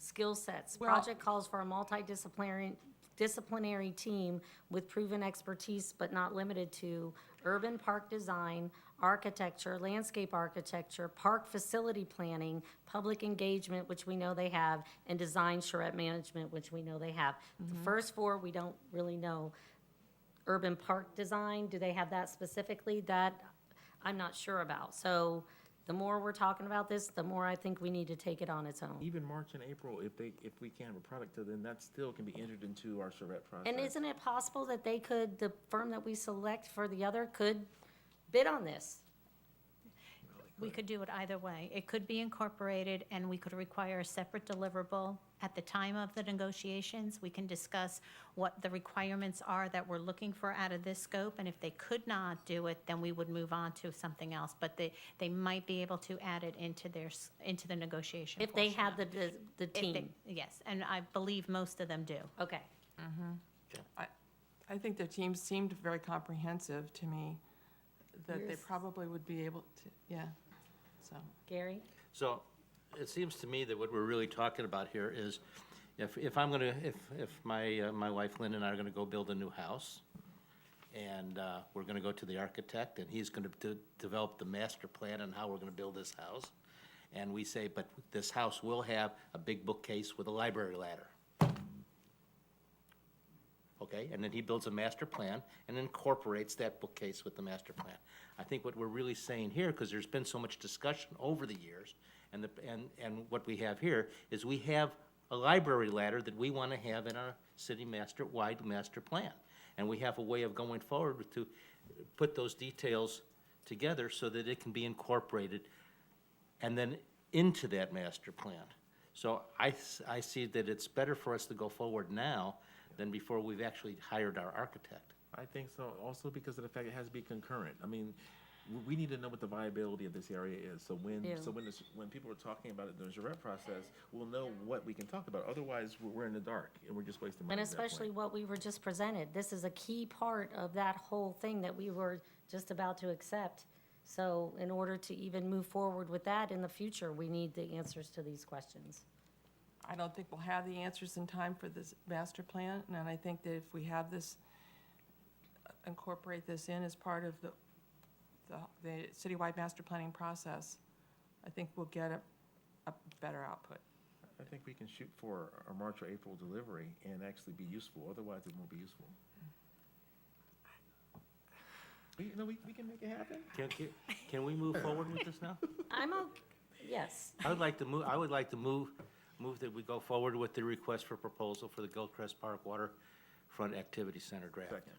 skill sets. Well- Project calls for a disciplinary team with proven expertise, but not limited to urban park design, architecture, landscape architecture, park facility planning, public engagement, which we know they have, and design charrette management, which we know they have. The first four, we don't really know. Urban park design, do they have that specifically? That I'm not sure about. So the more we're talking about this, the more I think we need to take it on its own. Even March and April, if we can't have a product to them, that still can be entered into our charrette process. And isn't it possible that they could, the firm that we select for the other could bid on this? We could do it either way. It could be incorporated, and we could require a separate deliverable. At the time of the negotiations, we can discuss what the requirements are that we're looking for out of this scope, and if they could not do it, then we would move on to something else. But they might be able to add it into into the negotiation If they portion had of the it. If they- team? Yes, and I believe most of them do. Okay. I think the team seemed very comprehensive to me, that they Yours? probably would be able to, yeah, so. Gary? So it seems to me that what we're really talking about here is if my wife Lynn and I are gonna go build a new house, and we're gonna go to the architect, and he's gonna develop the master plan on how we're gonna build this house. And we say, but this house will have a big bookcase with a library ladder. Okay, and then he builds a master plan and incorporates that bookcase with the master plan. I think what we're really saying here, because there's been so much discussion over the years, and what we have here is we have a library ladder that we want to have in our city wide master plan. And we have a way of going forward to put those details together so that it can be incorporated and then into that master plan. So I see that it's better for us to go forward now than before we've actually hired our architect. I think so, also because of the fact it has to be concurrent. I mean, we need to know what the viability of this area is, so when, Yeah. when people are talking about it during the charrette process, we'll know what we can talk about. Otherwise, we're in the dark, and we're just wasting money And at that point. especially what we were just presented. This is a key part of that whole thing that we were just about to accept. So in order to even move forward with that in the future, we need the answers to these questions. I don't think we'll have the answers in time for this master plan, and I think that if we have this, incorporate this in as part of the citywide master planning process, I think we'll get a better output. I think we can shoot for a March or April delivery and actually be useful, otherwise it won't be useful. We can make it happen. Can we move forward with this now? I'm okay, yes. I would like to move that we go forward with the request for proposal for the Gilchrist Park Waterfront Activity Center draft. Second.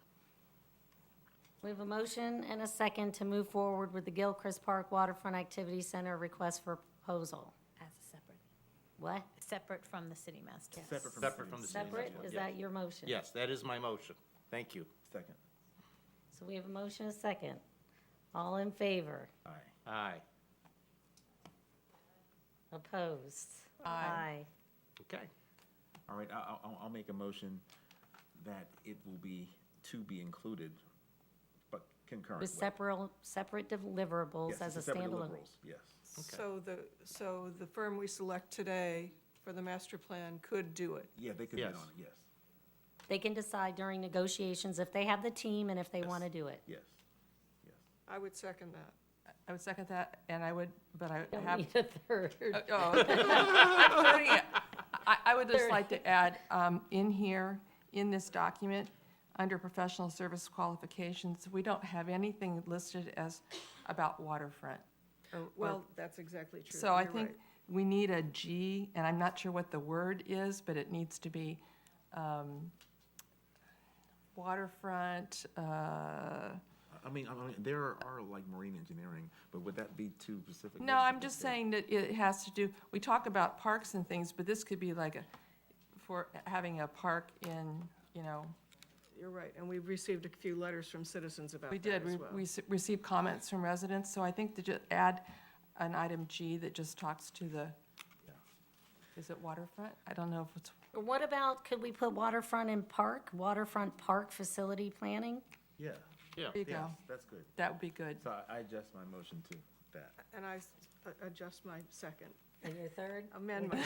We have a motion and a second to move forward with the Gilchrist Park Waterfront Activity Center request for proposal. As a separate, What? separate from the city master. Separate from the city Separate? master. Is Yes. that your motion? Yes, that is my motion. Thank you. Second. So we have a motion and a second. All in favor? Aye. Opposed? Aye. Okay. All right, I'll make a motion that it will be to be included, but concurrent With separate deliverables Yes, as a separate standalone. deliverables, yes. Okay. So the firm we select today for the master plan could do it. Yeah, they could bid Yes. on it, yes, They can decide during negotiations if they have the team and if they Yes. want to do it. yes, yes. I would second that. I would second that, and I would, but I Don't have. need a third. I would just like to add, in here, in this document, under professional service qualifications, we don't have anything listed as about waterfront. Well, that's exactly true. So I You're think right. we need a G, and I'm not sure what the word is, but it needs to be waterfront, I mean, there are like marine engineering, but would that be too specific? no, I'm just saying that it has to do, we talk about parks and things, but this could be like for having a park in, You're right, and we've received a few letters from citizens about we that did, as well. we received comments from residents, so I think to just add an item G that just talks to the, is it waterfront? I don't know if it's, What about, could we put waterfront park facility planning? Yeah, Yeah. there you yes, go, that's good. that would be good. So I adjust my motion to that. And I adjust my second. And your third? Amendment.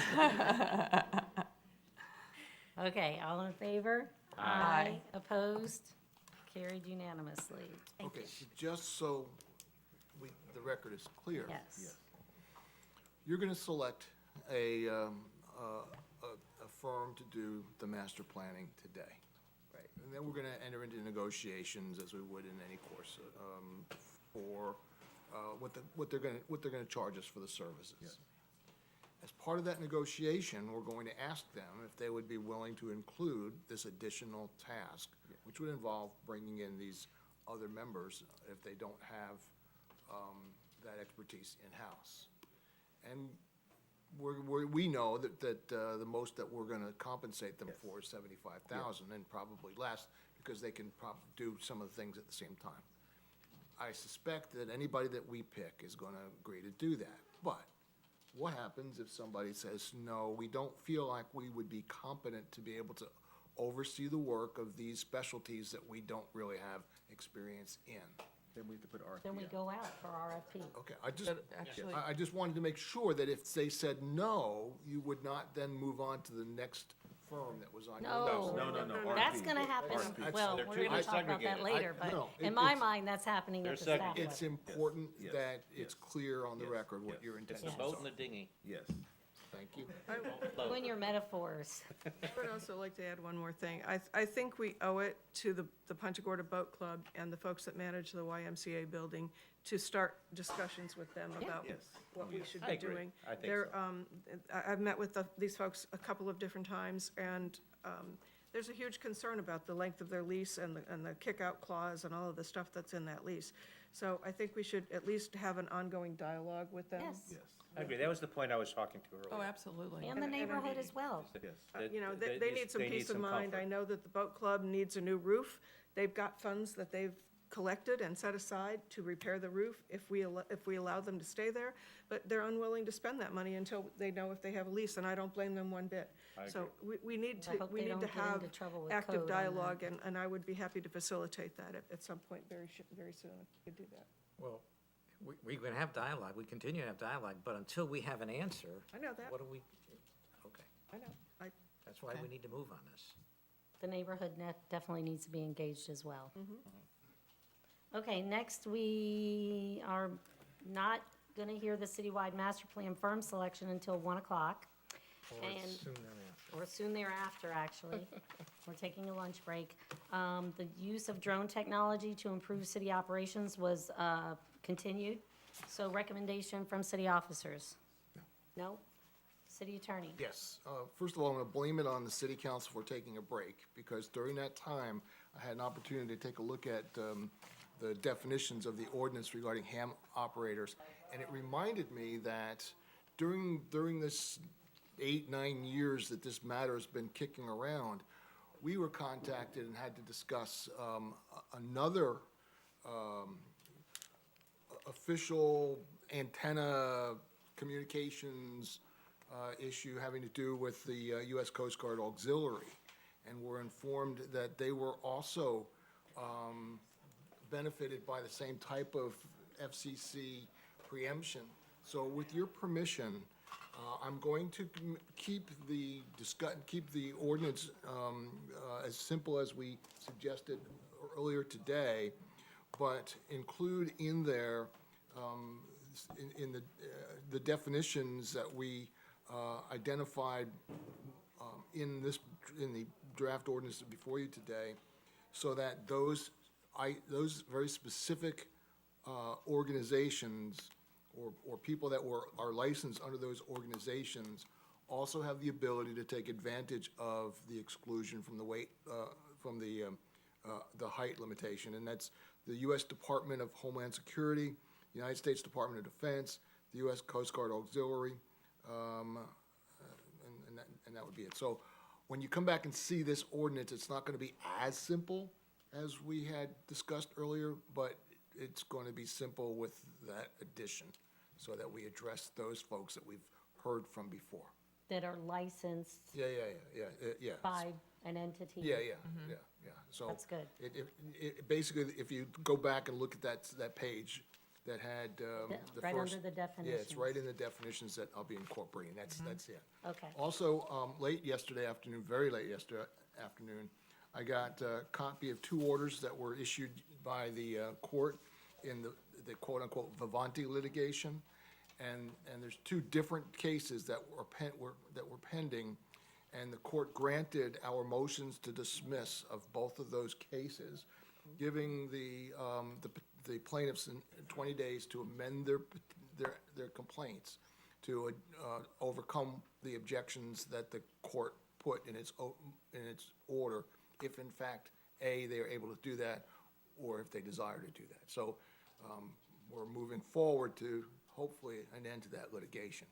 Okay, all in favor? Aye. Opposed? Carried unanimously. Thank Okay, you. so just so the record is clear. Yes. You're gonna select a firm to do the master planning today. Right. And then we're gonna enter into negotiations, as we would in any course, for what they're gonna charge us for the services. As part of that negotiation, we're going to ask them if they would be willing to include this additional task, which would involve bringing in these other members if they don't have that expertise in-house. And we know that the most that we're gonna compensate them for is $75,000, and probably less, because they can do some of the things at the same time. I suspect that anybody that we pick is gonna agree to do that, but what happens if somebody says, no, we don't feel like we would be competent to be able to oversee the work of these specialties that we don't really have experience in? Then we have to put RFP Then we out. go out for RFP. Okay, Actually, I just wanted to make sure that if they said no, you would not then move on to the next firm that was on your list. No. No, That's RFP. gonna happen, RFP. well, They're we're treated gonna talk about that segregated. later, but No, in my it's- mind, that's happening They're at the staff segregated. It's level. important Yes, that yes. it's clear on the Yes, record what yes. your It's the intentions boat and are. the dinghy. Yes. Thank you. You and your metaphors. I would also like to add one more thing. I think we owe it to the Punta Gorda Boat Club and the folks that manage the YMCA building to start discussions with them about Yes. what we should I be agree. doing. I think They're, so. I've met with these folks a couple of different times, and there's a huge concern about the length of their lease and the kick-out clause and all of the stuff that's in that lease. So I think we should at least have an ongoing dialogue with them. Yes, Yes. I agree, that was the point I was talking to oh, earlier. absolutely. and the neighborhood as well. Yes. You know, they need some peace of mind. I comfort. know that the boat club needs a new roof. They've got funds that they've collected and set aside to repair the roof if we allow them to stay there, but they're unwilling to spend that money until they know if they have a lease, and I don't blame them one bit. I So we need I to, hope we they need don't to get have into trouble with active code on that. dialogue, and I would be happy to facilitate that at some point very soon, if we could do that. Well, we're going to have dialogue, we continue to have dialogue, but until we have an answer, I know that, what do we, okay, I know. that's why we need to move on this. The neighborhood definitely needs to be engaged as well. Okay, next, we are not gonna hear the citywide master plan firm selection until 1 o'clock. Or And- soon thereafter. Or soon thereafter, actually. We're taking a lunch break. The use of drone technology to improve city operations was continued. So recommendation from city officers? No? City attorney? Yes. First of all, I'm going to blame it on the city council for taking a break, because during that time, I had an opportunity to take a look at the definitions of the ordinance regarding ham operators, and it reminded me that during this 8-9 years that this matter has been kicking around, we were contacted and had to discuss another official antenna communications issue having to do with the U.S. Coast Guard Auxiliary. And we're informed that they were also benefited by the same type of FCC preemption. So with your permission, I'm going to keep the ordinance as simple as we suggested earlier today, but include in there, in the definitions that we identified in the draft ordinance before you today, so that those very specific organizations or people that are licensed under those organizations also have the ability to take advantage of the exclusion from the weight, from the height limitation. And that's the U.S. Department of Homeland Security, the United States Department of Defense, the U.S. Coast Guard Auxiliary, and that would be it. So when you come back and see this ordinance, it's not going to be as simple as we had discussed earlier, but it's going to be simple with that addition, so that we address those folks that we've heard from before. That are licensed Yeah. by an entity? Yeah. So. That's good. It basically, if you go back and look at that page, that had the first. Right under the Yeah, it's right definitions. in the definitions that I'll be incorporating, that's it. Okay. Also, late yesterday afternoon, very late yesterday afternoon, I got a copy of 2 orders that were issued by the court in the quote-unquote Vivanti litigation. And there's 2 different cases that were pending, and the court granted our motions to dismiss of both of those cases, giving the plaintiffs 20 days to amend their complaints to overcome the objections that the court put in its order, if in fact, A, they are able to do that, or if they desire to do that. So we're moving forward to hopefully an end to that litigation.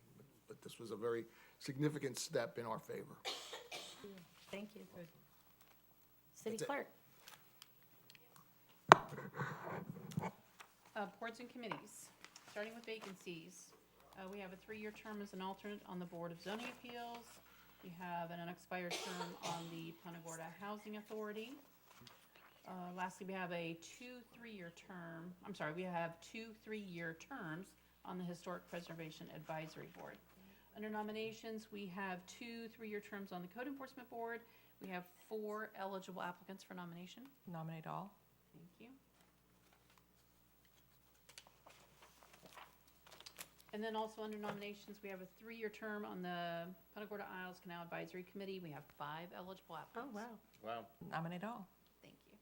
But this was a very significant step in our favor. Thank you. City That's it. clerk. Boards and committees, starting with vacancies. We have a 3-year term as an alternate on the Board of Zoning Appeals. We have an unexpired term on the Punta Gorda Housing Authority. Lastly, we have a 2 3-year terms on the Historic Preservation Advisory Board. Under nominations, we have 2 3-year terms on the Code Enforcement Board. We have 4 eligible applicants for nomination. Nominate all. Thank you. And then also under nominations, we have a 3-year term on the Punta Gorda Isles Canal Advisory Committee. We have 5 eligible Oh, applicants. wow. Wow. Nominate all. Thank you.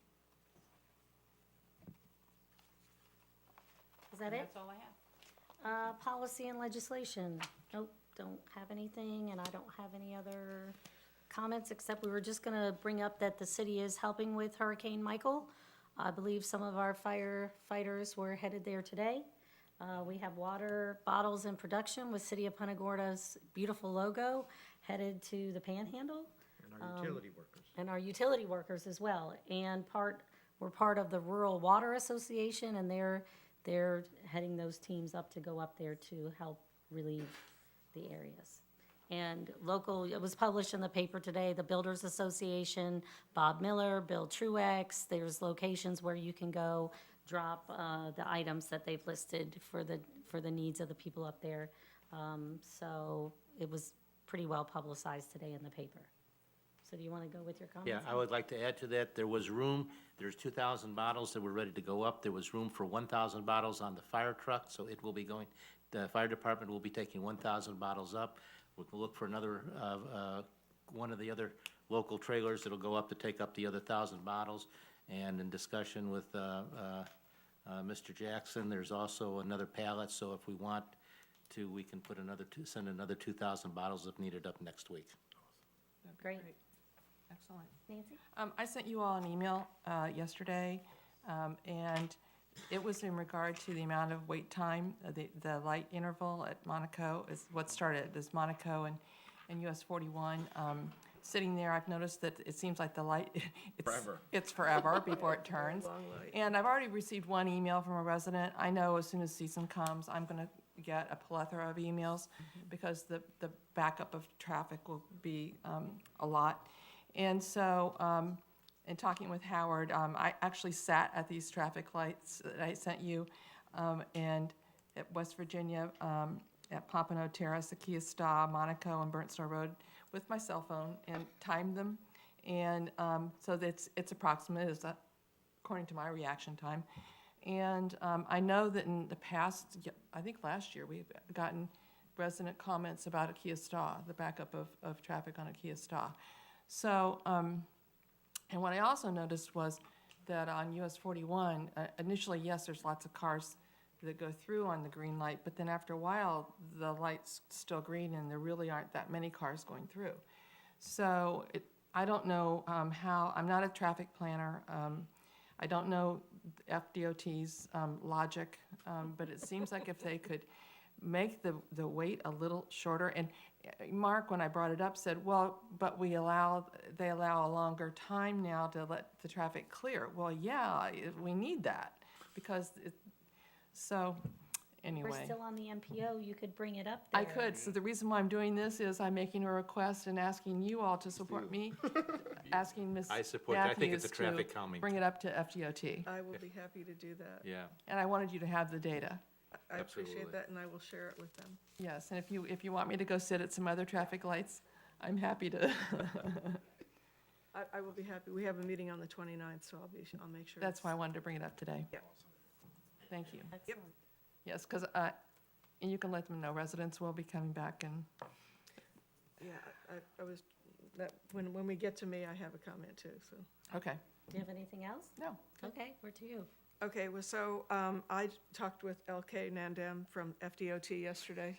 Is that And it? That's all I have. Policy and legislation. Nope, don't have anything, and I don't have any other comments, except we were just gonna bring up that the city is helping with Hurricane Michael. I believe some of our firefighters were headed there today. We have water bottles in production with City of Punta Gorda's beautiful logo headed to the Panhandle. And our utility workers. And our utility workers as well. And we're part of the Rural Water Association, and they're heading those teams up to go up there to help relieve the areas. And local, it was published in the paper today, the Builders Association, Bob Miller, Bill Truex, there's locations where you can go drop the items that they've listed for the needs of the people up there. So it was pretty well publicized today in the paper. So do you want to go with your comments? Yeah, I would like to add to that, there's 2,000 bottles that were ready to go up. There was room for 1,000 bottles on the fire truck, so it will be going, the fire department will be taking 1,000 bottles up. We'll look for another, one of the other local trailers that'll go up to take up the other 1,000 bottles. And in discussion with Mr. Jackson, there's also another pallet, so if we want to, we can send another 2,000 bottles if needed up next week. Great. Excellent. Nancy? I sent you all an email yesterday, and it was in regard to the amount of wait time. The light interval at Monaco is what started as Monaco and US 41. Sitting there, I've noticed that it seems like the light, it's forever before it turns. Long light. And I've already received one email from a resident. I know as soon as season comes, I'm going to get a plethora of emails because the backup of traffic will be a lot. And so, in talking with Howard, I actually sat at these traffic lights that I sent you, and at West Virginia, at Pompano Terrace, Akia Sta, Monaco, and Burnt Store Road with my cell phone and timed them. And so it's approximate, it's according to my reaction time. And I know that in the past, I think last year, we've gotten resident comments about Akia Sta, the backup of traffic on Akia Sta. So, and what I also noticed was that on US 41, initially, yes, there's lots of cars that go through on the green light, but then after a while, the light's still green and there really aren't that many cars going through. So I don't know how, I'm not a traffic planner. I don't know FDOT's logic, but it seems like if they could make the wait a little shorter. And Mark, when I brought it up, said, well, but they allow a longer time now to let the traffic clear. Well, yeah, we need that because so anyway. We're still on the MPO, you could bring it up there. I could, so the reason why I'm doing this is I'm making a request and asking you all to support me, asking Ms. I support that. I think it's a Matthews traffic to calming. bring it up to FDOT. I will be happy to do that. Yeah. And I wanted you to have the data. I appreciate Absolutely. that, and I will share it with them. Yes, and if you want me to go sit at some other traffic lights, I'm happy to. I will be happy. We have a meeting on the 29th, so I'll make sure. That's it's- why I wanted to bring it up today. Yeah. Thank you. Excellent. Yes, because, and you can let them know residents will be coming back and, Yeah, I was, when we get to me, I have a comment too, so. okay. Do you have anything else? No. Okay, we're to you. Okay, well, so, I talked with LK Nandam from FDOT yesterday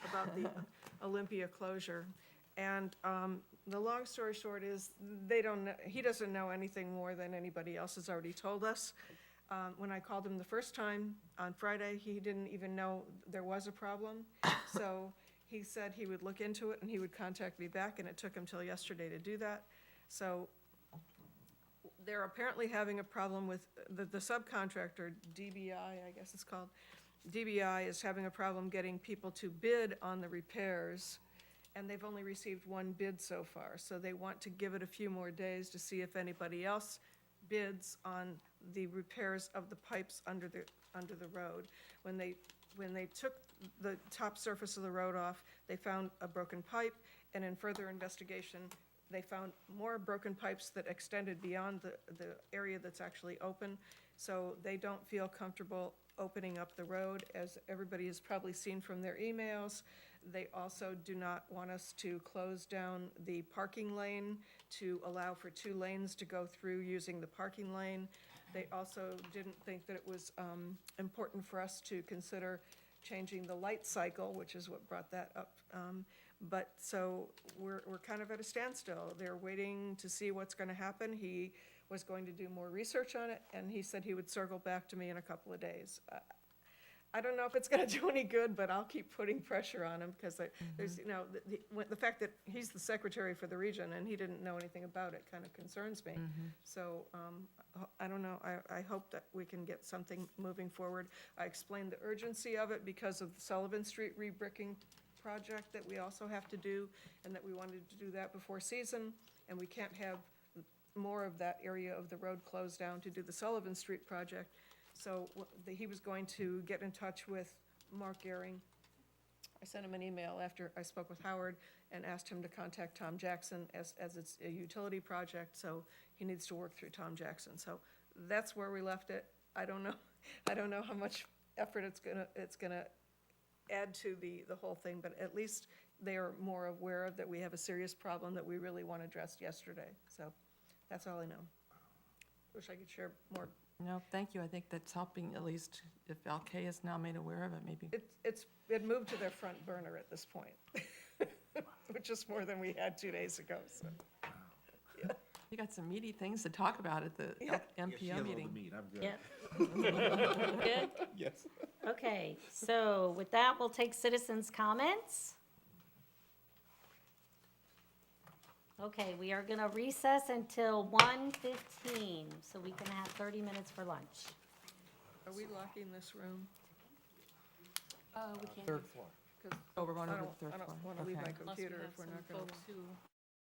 about the Olympia closure. And, the long story short is, he doesn't know anything more than anybody else has already told us. When I called him the first time on Friday, he didn't even know there was a problem. So he said he would look into it and he would contact me back, and it took him till yesterday to do that. So they're apparently having a problem with the subcontractor, DBI, I guess it's called. DBI is having a problem getting people to bid on the repairs, and they've only received one bid so far. So they want to give it a few more days to see if anybody else bids on the repairs of the pipes under the road. When they took the top surface of the road off, they found a broken pipe, and in further investigation, they found more broken pipes that extended beyond the area that's actually open. So they don't feel comfortable opening up the road, as everybody has probably seen from their emails. They also do not want us to close down the parking lane to allow for 2 lanes to go through using the parking lane. They also didn't think that it was important for us to consider changing the light cycle, which is what brought that up. But so we're kind of at a standstill. They're waiting to see what's going to happen. He was going to do more research on it, and he said he would circle back to me in a couple of days. I don't know if it's going to do any good, but I'll keep putting pressure on him, because there's, the fact that he's the secretary for the region and he didn't know anything about it kind of concerns me. So I don't know. I hope that we can get something moving forward. I explained the urgency of it because of the Sullivan Street re-bricking project that we also have to do, and that we wanted to do that before season, and we can't have more of that area of the road closed down to do the Sullivan Street project. So he was going to get in touch with Mark Gehring. I sent him an email after I spoke with Howard and asked him to contact Tom Jackson, as it's a utility project, so he needs to work through Tom Jackson. So that's where we left it. I don't know how much effort it's gonna add to the whole thing, but at least they are more aware of that we have a serious problem that we really want addressed yesterday. So that's all I know. Wish I could share more. No, thank you. I think that's helping, at least if LK is now made aware of it, maybe. It moved to their front burner at this point, which is more than we had 2 days ago, so. You got some meaty things to talk about at the Yeah. MPO meeting. I'm good. Yep. Good? Yes. Okay, so with that, we'll take citizens' comments. Okay, we are gonna recess until 1:15, so we can have 30 minutes for lunch. Are we locking this room? We can't. Third floor. 'Cause Oh, we're going I over don't, the third I floor. don't want to leave my Okay. Unless we computer have if we're some not going to. folks who